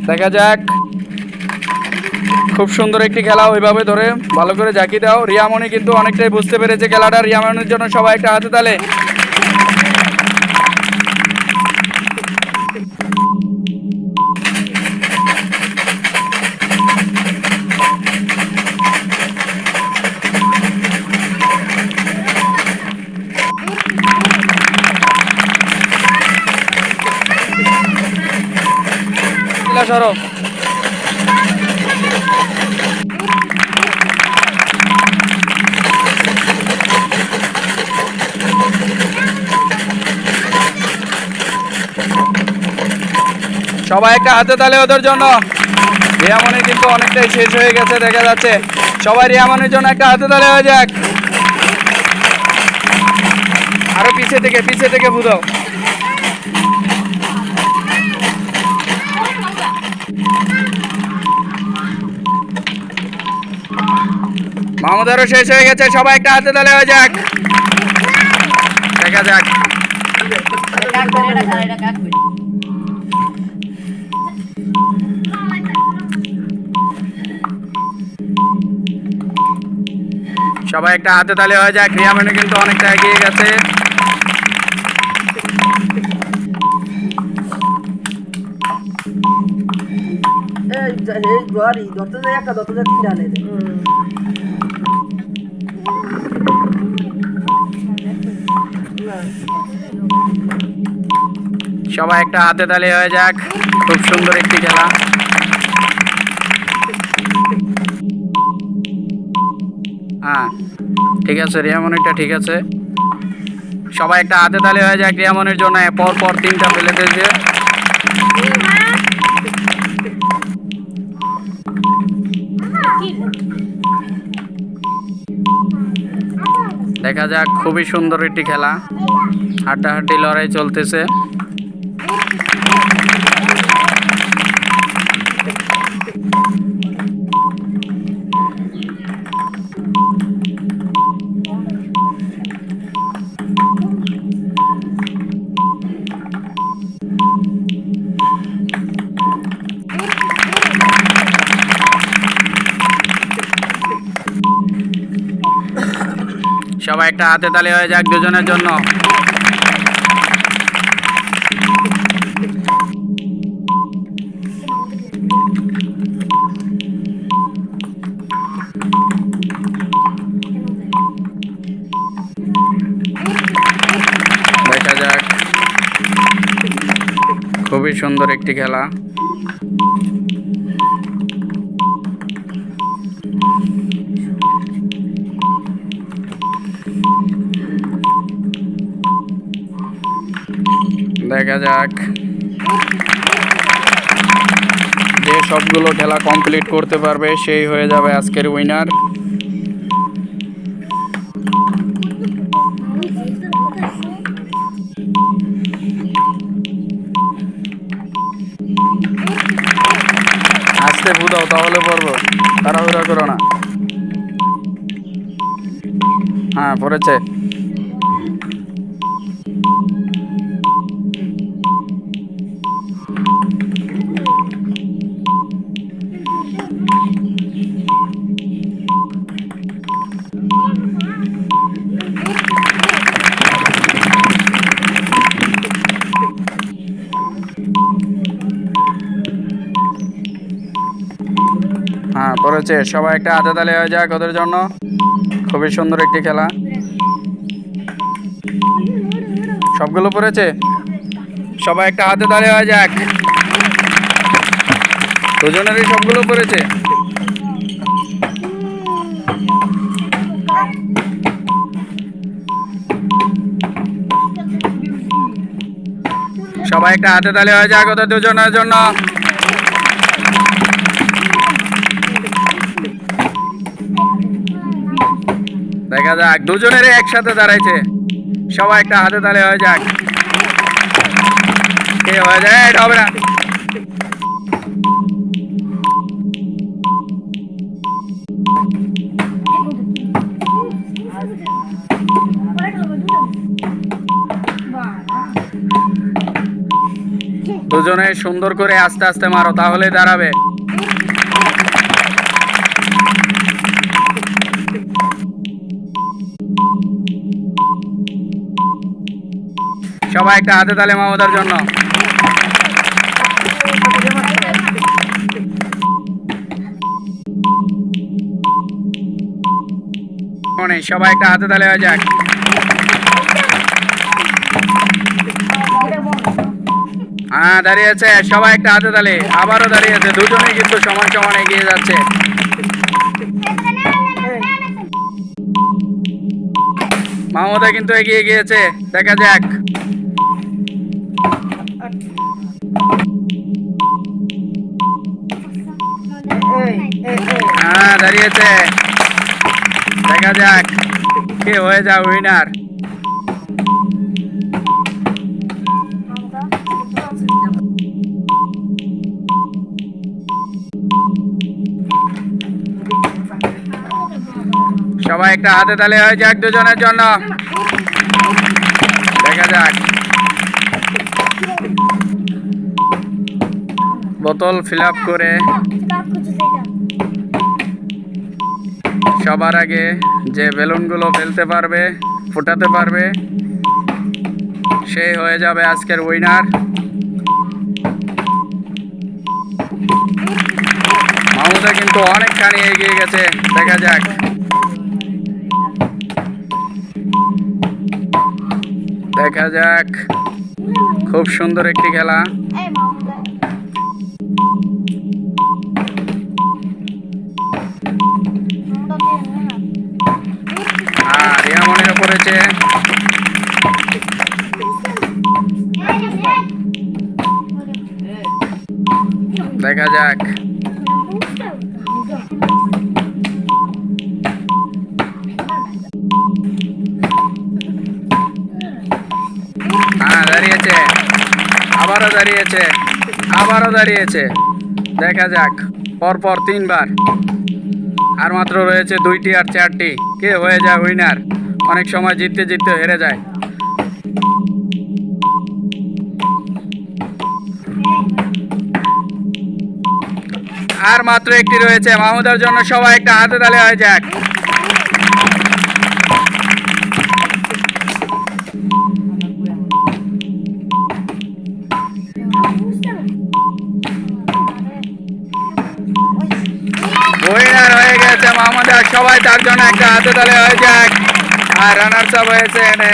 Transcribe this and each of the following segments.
দেখা যাক, খুব সুন্দর একটি খেলা। ওইভাবে ধরে ভালো করে ঝাঁকি দাও। রিয়ামণি কিন্তু অনেকটাই বুঝতে পেরেছে খেলাটা। রিয়ামণির জন্য সবাই একটা হাতে তালে। সরো। সবাই একটা হাতে তালে ওদের জন্য। রিয়ামণি কিন্তু অনেকটাই শেষ হয়ে গেছে দেখা যাচ্ছে। সবাই রিয়ামণির জন্য একটা হাতে তালে হয়ে যাক। আরো পিছে থেকে বুঝাও। মাহমুদারও শেষ হয়ে গেছে। সবাই একটা হাতে তালে হয়ে যাক। দেখা যাক। সবাই একটা হাতে তালে হয়ে যাক। রিয়ামণি কিন্তু অনেকটা এগিয়ে গেছে। সবাই একটা হাতে তালে হয়ে যাক। খুব সুন্দর একটি খেলা। হ্যাঁ ঠিক আছে, রিয়ামণিটা ঠিক আছে। সবাই একটা হাতে তালে হয়ে যাক রিয়ামণির জন্য। পর 3টা ফেলে দিয়েছে। দেখা যাক, খুবই সুন্দর একটি খেলা। হাড্ডাহাড্ডি লড়াই চলতেছে। সবাই একটা হাতে তালি হয়ে যাক দুজনের জন্য। দেখা যাক, খুবই সুন্দর একটি খেলা। দেখা যাক, যে সবগুলো খেলা কমপ্লিট করতে পারবে সেই হয়ে যাবে আজকের উইনার। আস্তে বুঝাও তাহলে পড়বো, তাড়াহুড়া করো না। হ্যাঁ পড়েছে। হ্যাঁ পড়েছে। সবাই একটা হাতে তালি হয়ে যাক ওদের জন্য। খুবই সুন্দর একটি খেলা। সবগুলো পড়েছে। সবাই একটা হাতে তালি হয়ে যাক। দুজনেরই সবগুলো পড়েছে। সবাই একটা হাতে তালি হয়ে যাক ওদের দুজনের জন্য। দেখা যাক, দুজনেরই একসাথে দাঁড়াইছে। সবাই একটা হাতে তালি হয়ে যাক। কে হয়ে যায় এটা হবে না। দুজনে সুন্দর করে আস্তে আস্তে মারো, তাহলেই দাঁড়াবে। সবাই একটা হাতে তালে মাহমুদার জন্য। সবাই একটা হাতে তালে হয়ে যাক। হ্যাঁ, দাঁড়িয়েছে সবাই একটা হাতে তালে, আবারও দাঁড়িয়েছে, দুজনেই কিন্তু সমান সমান এগিয়ে যাচ্ছে। মাহমুদা কিন্তু এগিয়ে গিয়েছে, দেখা যাক। হ্যাঁ, দাঁড়িয়েছে, দেখা যাক কে হয়ে যায় উইনার। সবাই একটা হাতে তালে হয়ে যাক দুজনের জন্য, দেখা যাক। বোতল ফিল আপ করে সবার আগে যে বেলুনগুলো ফেলতে পারবে, ফুটাতে পারবে, সেই হয়ে যাবে আজকের উইনার। মাহমুদা কিন্তু অনেকখানি এগিয়ে গেছে, দেখা যাক। দেখা যাক, খুব সুন্দর একটি খেলা। রিয়ামনিও পড়েছে। দেখা যাক। হ্যাঁ, দাঁড়িয়েছে, আবারও দাঁড়িয়েছে, আবারও দাঁড়িয়েছে, দেখা যাক। পরপর 3 বার, আর মাত্র রয়েছে 2টি আর 4টি। কে হয়ে যায় উইনার? অনেক সময় জিততে জিততে হেরে যায়। আর মাত্র একটি রয়েছে মাহমুদার জন্য, সবাই একটা হাতে তালে হয়ে যাক। উইনার হয়ে গেছে মাহমুদা, সবাই তার জন্য একটা হাতে তালে হয়ে যাক। আর রানার্স আপ হয়েছে এখানে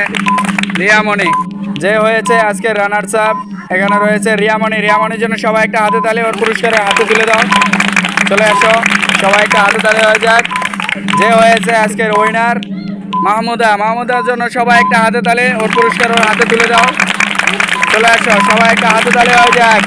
রিয়ামনি, যে হয়েছে আজকে রানার্স আপ। এখানে রয়েছে রিয়ামনি, রিয়ামনির জন্য সবাই একটা হাতে তালে, ওর পুরস্কারে হাতে তুলে দাও। চলে আসো, সবাই একটা হাতে তালে হয়ে যাক। যে হয়েছে আজকের উইনার মাহমুদা, মাহমুদার জন্য সবাই একটা হাতে তালে, ওর পুরস্কার ওর হাতে তুলে দাও। চলে আসো, সবাই একটা হাতে তালে হয়ে যাক।